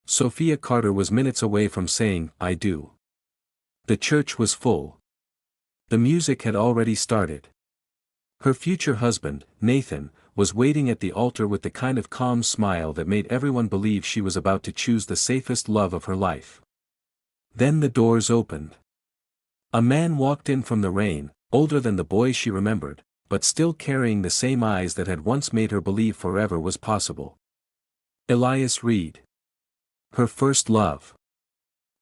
Sophia Carter was minutes away from saying, "I do." The church was full. The music had already started. Her future husband, Nathan, was waiting at the altar with the kind of calm smile that made everyone believe she was about to choose the safest love of her life. Then the doors opened. A man walked in from the rain, older than the boy she remembered, but still carrying the same eyes that had once made her believe forever was possible. Elias Reed. Her first love.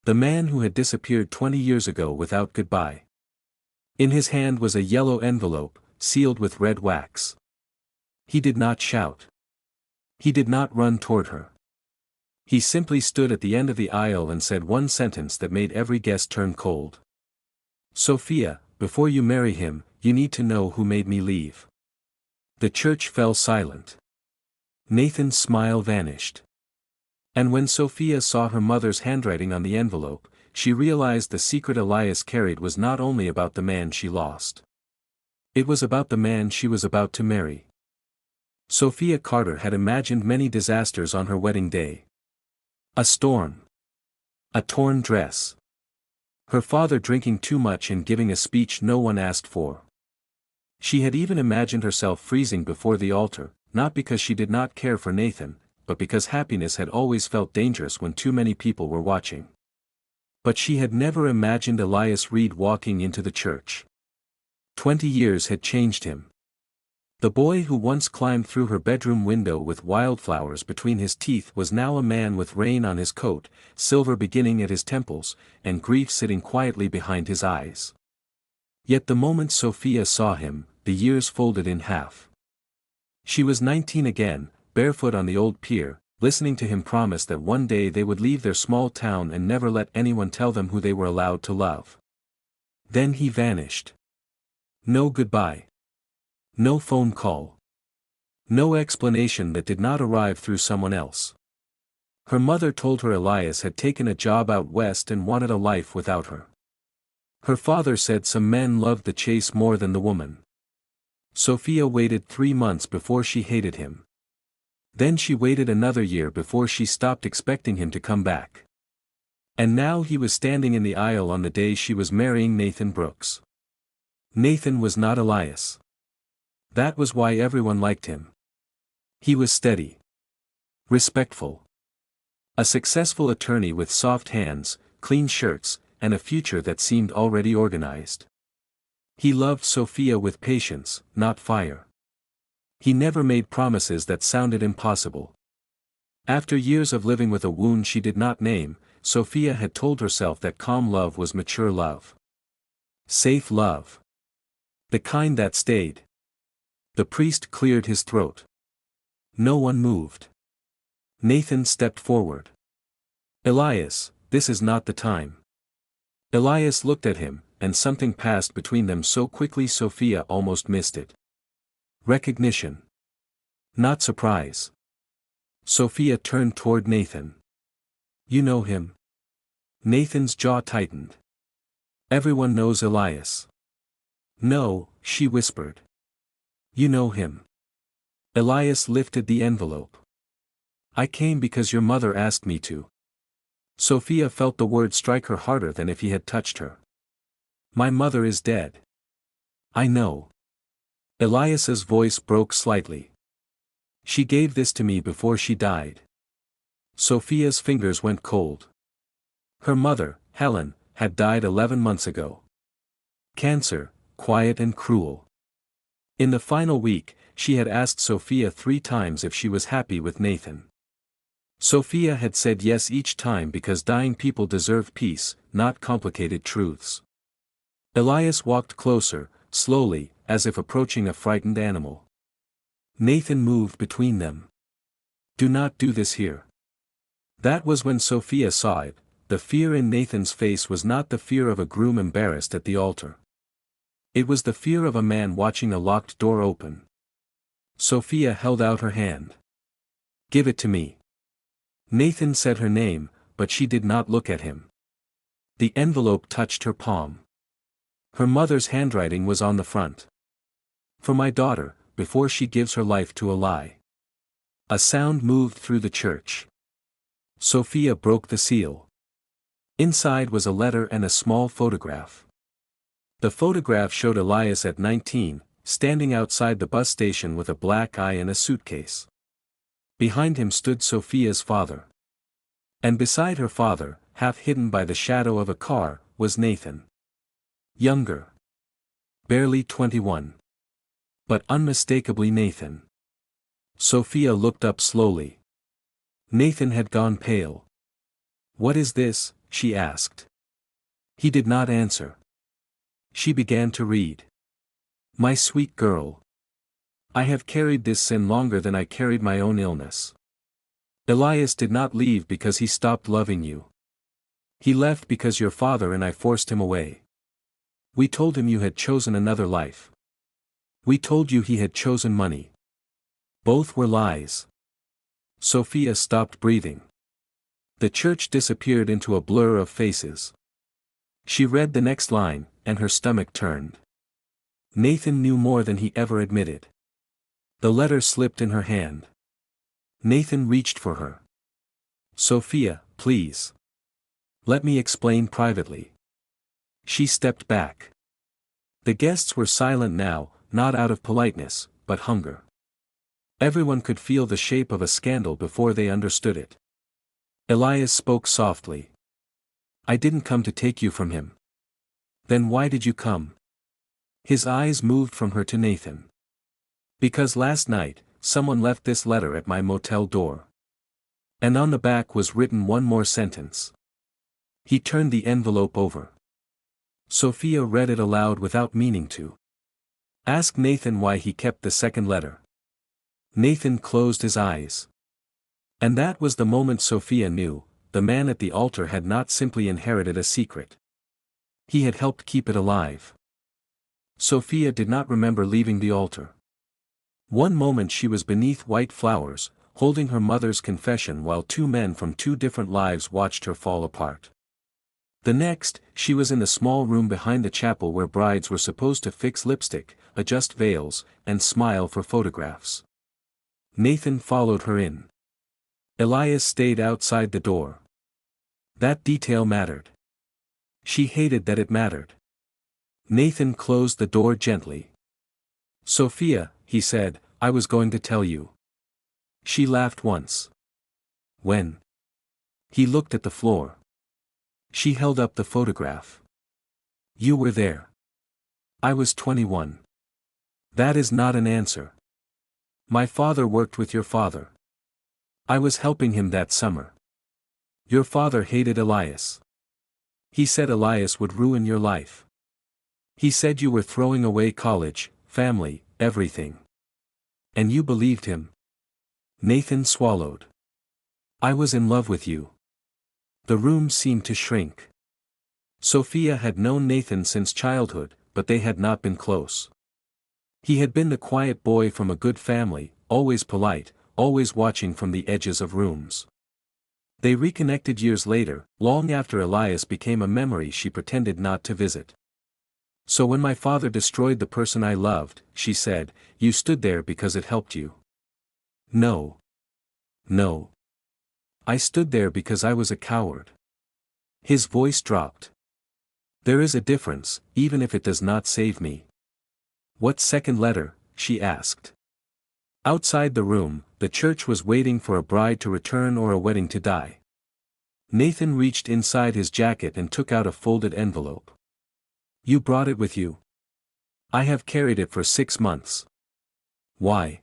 The man who had disappeared 20 years ago without goodbye. In his hand was a yellow envelope, sealed with red wax. He did not shout. He did not run toward her. He simply stood at the end of the aisle and said one sentence that made every guest turn cold. "Sophia, before you marry him, you need to know who made me leave." The church fell silent. Nathan's smile vanished. And when Sophia saw her mother's handwriting on the envelope, she realized the secret Elias carried was not only about the man she lost. It was about the man she was about to marry. Sophia Carter had imagined many disasters on her wedding day. A storm. A torn dress. Her father drinking too much and giving a speech no one asked for. She had even imagined herself freezing before the altar, not because she did not care for Nathan, but because happiness had always felt dangerous when too many people were watching. But she had never imagined Elias Reed walking into the church. 20 years had changed him. The boy who once climbed through her bedroom window with wildflowers between his teeth was now a man with rain on his coat, silver beginning at his temples, and grief sitting quietly behind his eyes. Yet the moment Sophia saw him, the years folded in half. She was 19 again, barefoot on the old pier, listening to him promise that one day they would leave their small town and never let anyone tell them who they were allowed to love. Then he vanished. No goodbye. No phone call. No explanation that did not arrive through someone else. Her mother told her Elias had taken a job out west and wanted a life without her. Her father said some men loved the chase more than the woman. Sophia waited 3 months before she hated him. Then she waited another year before she stopped expecting him to come back. And now he was standing in the aisle on the day she was marrying Nathan Brooks. Nathan was not Elias. That was why everyone liked him. He was steady. Respectful. A successful attorney with soft hands, clean shirts, and a future that seemed already organized. He loved Sophia with patience, not fire. He never made promises that sounded impossible. After years of living with a wound she did not name, Sophia had told herself that calm love was mature love. Safe love. The kind that stayed. The priest cleared his throat. No one moved. Nathan stepped forward. "Elias, this is not the time." Elias looked at him, and something passed between them so quickly Sophia almost missed it. Recognition. Not surprise. Sophia turned toward Nathan. "You know him?" Nathan's jaw tightened. "Everyone knows Elias." "No," she whispered. "You know him." Elias lifted the envelope. "I came because your mother asked me to." Sophia felt the word strike her harder than if he had touched her. "My mother is dead." "I know." Elias's voice broke slightly. "She gave this to me before she died." Sophia's fingers went cold. Her mother, Helen, had died 11 months ago. Cancer, quiet and cruel. In the final week, she had asked Sophia 3 times if she was happy with Nathan. Sophia had said yes each time because dying people deserve peace, not complicated truths. Elias walked closer, slowly, as if approaching a frightened animal. Nathan moved between them. "Do not do this here." That was when Sophia saw it. The fear in Nathan's face was not the fear of a groom embarrassed at the altar. It was the fear of a man watching a locked door open. Sophia held out her hand. "Give it to me." Nathan said her name, but she did not look at him. The envelope touched her palm. Her mother's handwriting was on the front. "For my daughter, before she gives her life to a lie." A sound moved through the church. Sofia broke the seal. Inside was a letter and a small photograph. The photograph showed Elias at 19, standing outside the bus station with a black eye and a suitcase. Behind him stood Sofia's father. And beside her father, half hidden by the shadow of a car, was Nathan. Younger. Barely 21. But unmistakably Nathan. Sofia looked up slowly. Nathan had gone pale. "What is this?" she asked. He did not answer. She began to read. "My sweet girl. I have carried this sin longer than I carried my own illness. Elias did not leave because he stopped loving you. He left because your father and I forced him away. We told him you had chosen another life. We told you he had chosen money. Both were lies." Sofia stopped breathing. The church disappeared into a blur of faces. She read the next line, and her stomach turned. Nathan knew more than he ever admitted. The letter slipped in her hand. Nathan reached for her. "Sofia, please. Let me explain privately." She stepped back. The guests were silent now, not out of politeness, but hunger. Everyone could feel the shape of a scandal before they understood it. Elias spoke softly. "I didn't come to take you from him." "Then why did you come?" His eyes moved from her to Nathan. "Because last night, someone left this letter at my motel door." And on the back was written one more sentence. He turned the envelope over. Sofia read it aloud without meaning to. "Ask Nathan why he kept the second letter." Nathan closed his eyes. And that was the moment Sofia knew, the man at the altar had not simply inherited a secret. He had helped keep it alive. Sofia did not remember leaving the altar. One moment she was beneath white flowers, holding her mother's confession while two men from two different lives watched her fall apart. The next, she was in the small room behind the chapel where brides were supposed to fix lipstick, adjust veils, and smile for photographs. Nathan followed her in. Elias stayed outside the door. That detail mattered. She hated that it mattered. Nathan closed the door gently. "Sofia," he said, "I was going to tell you." She laughed once. "When?" He looked at the floor. She held up the photograph. "You were there." "I was 21. "That is not an answer." "My father worked with your father. I was helping him that summer." "Your father hated Elias. He said Elias would ruin your life. He said you were throwing away college, family, everything. And you believed him." Nathan swallowed. "I was in love with you." The room seemed to shrink. Sofia had known Nathan since childhood, but they had not been close. He had been the quiet boy from a good family, always polite, always watching from the edges of rooms. They reconnected years later, long after Elias became a memory she pretended not to visit. "So when my father destroyed the person I loved," she said, "you stood there because it helped you." "No. No. I stood there because I was a coward." His voice dropped. "There is a difference, even if it does not save me." "What second letter?" she asked. Outside the room, the church was waiting for a bride to return or a wedding to die. Nathan reached inside his jacket and took out a folded envelope. "You brought it with you?" "I have carried it for 6 months." "Why?"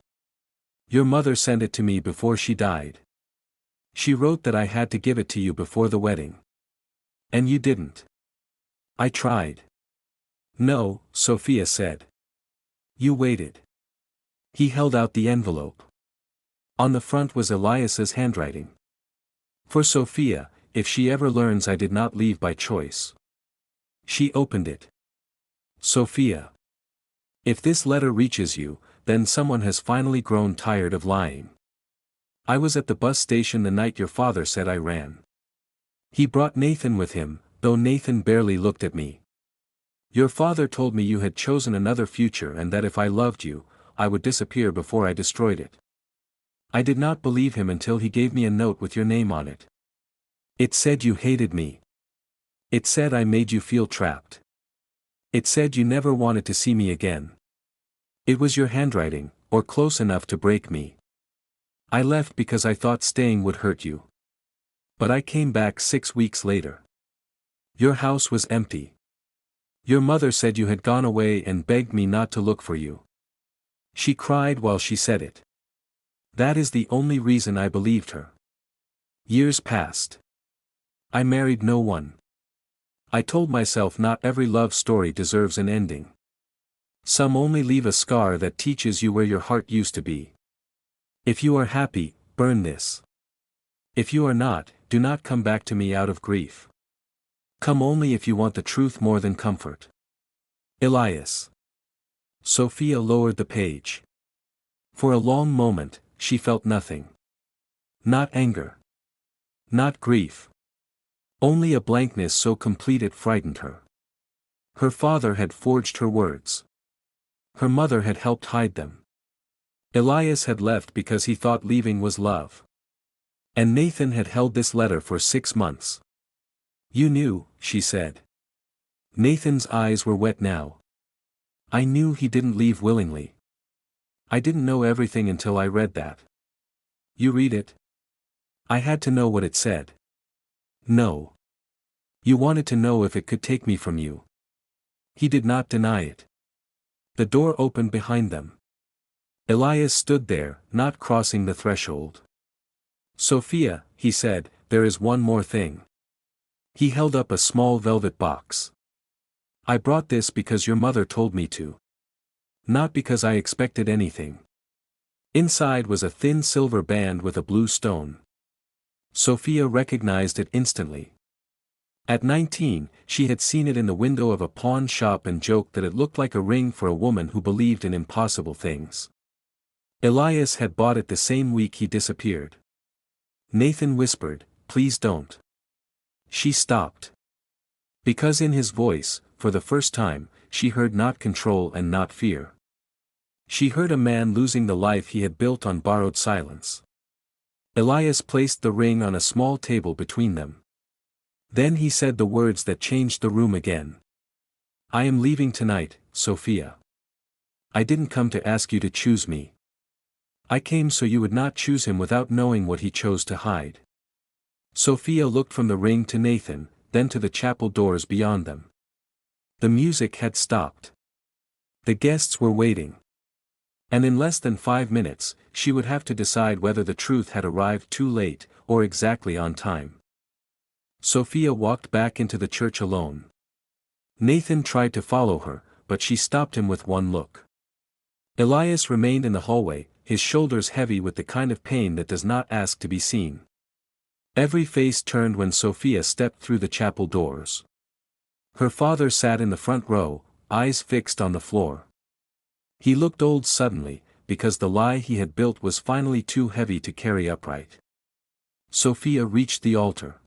"Your mother sent it to me before she died. She wrote that I had to give it to you before the wedding. And you didn't." "I tried." "No," Sofia said. "You waited." He held out the envelope. On the front was Elias's handwriting. "For Sofia, if she ever learns I did not leave by choice." She opened it. "Sofia. If this letter reaches you, then someone has finally grown tired of lying. I was at the bus station the night your father said I ran. He brought Nathan with him, though Nathan barely looked at me. Your father told me you had chosen another future and that if I loved you, I would disappear before I destroyed it. I did not believe him until he gave me a note with your name on it. It said you hated me. It said I made you feel trapped. It said you never wanted to see me again. It was your handwriting, or close enough to break me. I left because I thought staying would hurt you. But I came back 6 weeks later. Your house was empty. Your mother said you had gone away and begged me not to look for you. She cried while she said it. That is the only reason I believed her. Years passed. I married no one. I told myself not every love story deserves an ending. Some only leave a scar that teaches you where your heart used to be. If you are happy, burn this. If you are not, do not come back to me out of grief. Come only if you want the truth more than comfort. Elias. Sofia lowered the page. For a long moment, she felt nothing. Not anger. Not grief. Only a blankness so complete it frightened her. Her father had forged her words. Her mother had helped hide them. Elias had left because he thought leaving was love. And Nathan had held this letter for 6 months. You knew, she said. Nathan's eyes were wet now. I knew he didn't leave willingly. I didn't know everything until I read that. You read it? I had to know what it said. No. You wanted to know if it could take me from you. He did not deny it. The door opened behind them. Elias stood there, not crossing the threshold. Sofia, he said, there is one more thing. He held up a small velvet box. I brought this because your mother told me to. Not because I expected anything. Inside was a thin silver band with a blue stone. Sofia recognized it instantly. At 19, she had seen it in the window of a pawn shop and joked that it looked like a ring for a woman who believed in impossible things. Elias had bought it the same week he disappeared. Nathan whispered, "Please don't." She stopped. Because in his voice, for the first time, she heard not control and not fear. She heard a man losing the life he had built on borrowed silence. Elias placed the ring on a small table between them. Then he said the words that changed the room again. I am leaving tonight, Sofia. I didn't come to ask you to choose me. I came so you would not choose him without knowing what he chose to hide. Sofia looked from the ring to Nathan, then to the chapel doors beyond them. The music had stopped. The guests were waiting. And in less than 5 minutes, she would have to decide whether the truth had arrived too late, or exactly on time. Sofia walked back into the church alone. Nathan tried to follow her, but she stopped him with one look. Elias remained in the hallway, his shoulders heavy with the kind of pain that does not ask to be seen. Every face turned when Sofia stepped through the chapel doors. Her father sat in the front row, eyes fixed on the floor. He looked old suddenly, because the lie he had built was finally too heavy to carry upright. Sofia reached the altar.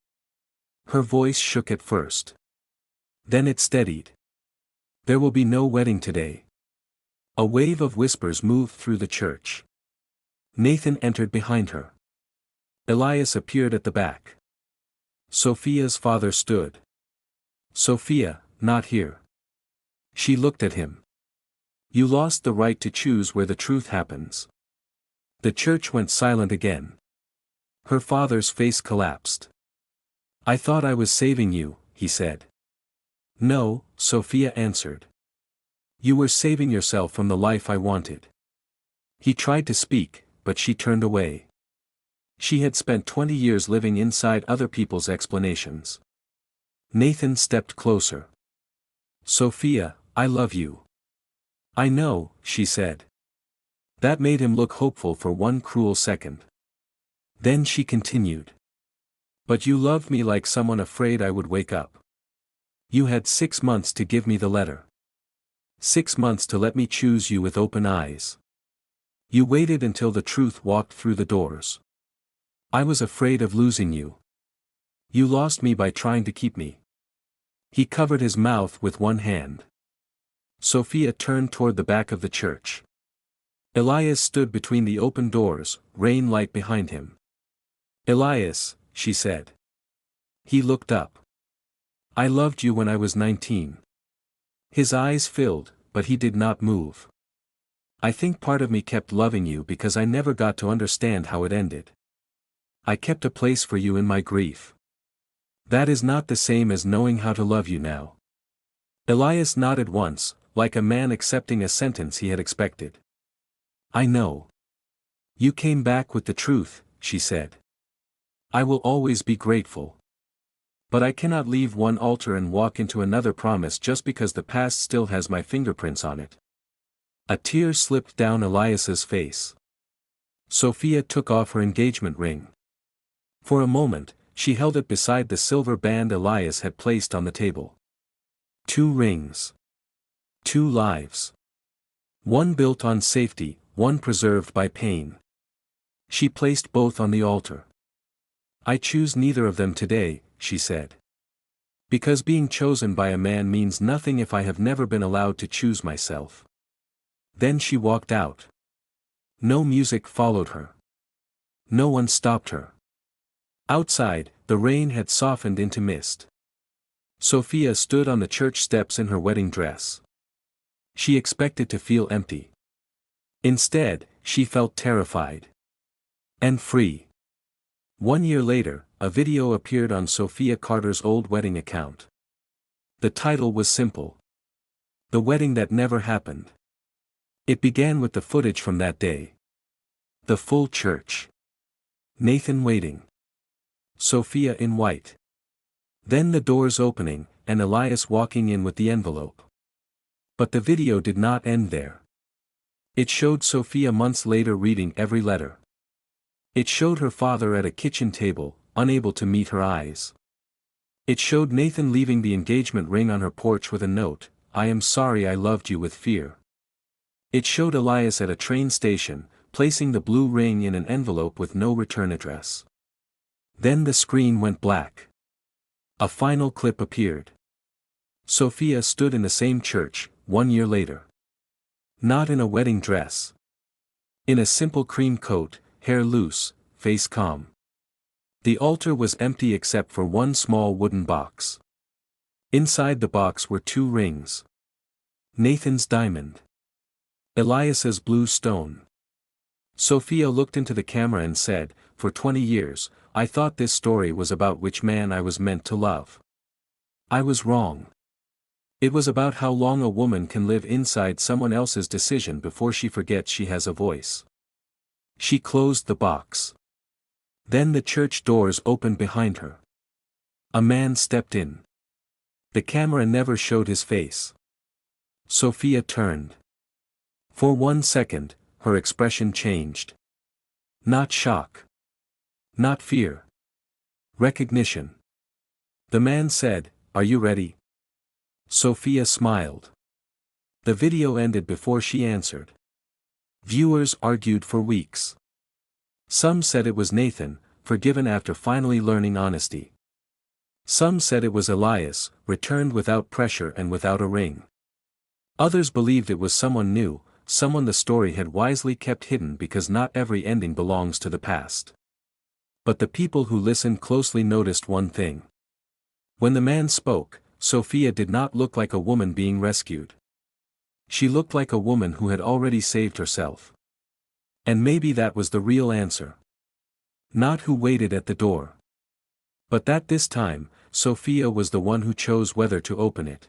Her voice shook at first. Then it steadied. There will be no wedding today. A wave of whispers moved through the church. Nathan entered behind her. Elias appeared at the back. Sofia's father stood. Sofia, not here. She looked at him. You lost the right to choose where the truth happens. The church went silent again. Her father's face collapsed. I thought I was saving you, he said. No, Sofia answered. You were saving yourself from the life I wanted. He tried to speak, but she turned away. She had spent 20 years living inside other people's explanations. Nathan stepped closer. Sofia, I love you. I know, she said. That made him look hopeful for one cruel second. Then she continued. But you loved me like someone afraid I would wake up. You had 6 months to give me the letter. 6 months to let me choose you with open eyes. You waited until the truth walked through the doors. I was afraid of losing you. You lost me by trying to keep me. He covered his mouth with one hand. Sofia turned toward the back of the church. Elias stood between the open doors, rain light behind him. Elias, she said. He looked up. I loved you when I was 19. His eyes filled, but he did not move. I think part of me kept loving you because I never got to understand how it ended. I kept a place for you in my grief. That is not the same as knowing how to love you now. Elias nodded once, like a man accepting a sentence he had expected. I know. You came back with the truth, she said. I will always be grateful. But I cannot leave one altar and walk into another promise just because the past still has my fingerprints on it. A tear slipped down Elias's face. Sofia took off her engagement ring. For a moment, she held it beside the silver band Elias had placed on the table. 2 rings. 2 lives. One built on safety, one preserved by pain. She placed both on the altar. I choose neither of them today, she said. Because being chosen by a man means nothing if I have never been allowed to choose myself. Then she walked out. No music followed her. No one stopped her. Outside, the rain had softened into mist. Sofia stood on the church steps in her wedding dress. She expected to feel empty. Instead, she felt terrified. And free. 1 year later, a video appeared on Sofia Carter's old wedding account. The title was simple. The Wedding That Never Happened. It began with the footage from that day. The full church. Nathan waiting. Sofia in white. Then the doors opening, and Elias walking in with the envelope. But the video did not end there. It showed Sofia months later reading every letter. It showed her father at a kitchen table, unable to meet her eyes. It showed Nathan leaving the engagement ring on her porch with a note, I am sorry I loved you with fear. It showed Elias at a train station, placing the blue ring in an envelope with no return address. Then the screen went black. A final clip appeared. Sofia stood in the same church, 1 year later. Not in a wedding dress. In a simple cream coat, hair loose, face calm. The altar was empty except for one small wooden box. Inside the box were 2 rings. Nathan's diamond. Elias's blue stone. Sofia looked into the camera and said, for 20 years, I thought this story was about which man I was meant to love. I was wrong. It was about how long a woman can live inside someone else's decision before she forgets she has a voice. She closed the box. Then the church doors opened behind her. A man stepped in. The camera never showed his face. Sofia turned. For 1 second, her expression changed. Not shock. Not fear. Recognition. The man said, Are you ready? Sofia smiled. The video ended before she answered. Viewers argued for weeks. Some said it was Nathan, forgiven after finally learning honesty. Some said it was Elias, returned without pressure and without a ring. Others believed it was someone new, someone the story had wisely kept hidden because not every ending belongs to the past. But the people who listened closely noticed one thing. When the man spoke, Sofia did not look like a woman being rescued. She looked like a woman who had already saved herself. And maybe that was the real answer. Not who waited at the door. But that this time, Sofia was the one who chose whether to open it.